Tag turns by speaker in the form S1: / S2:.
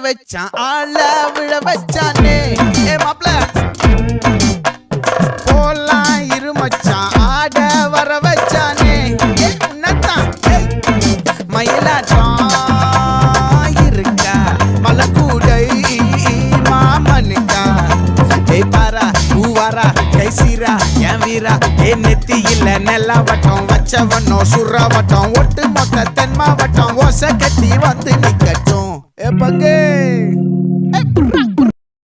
S1: வச்சான் ஆள விழ வச்சானே ஏ மாப்ள போலாம் இருமச்சான் ஆட வர வச்சானே உன்னத்தான் மயிலாட்டம் இருக்கா மலக்கூடை மாமனுக்கா ஏய் பாரா பூவாரா கைசீரா என் வீரா ஏ நெத்தி இல்ல நெல்லா வட்டம் வச்சவனோ சுறா வட்டம் ஒட்டு மொத்த தென் மாவட்டம் ஓசை கட்டி வந்து நிக்கட்டும் ஏ பங்கே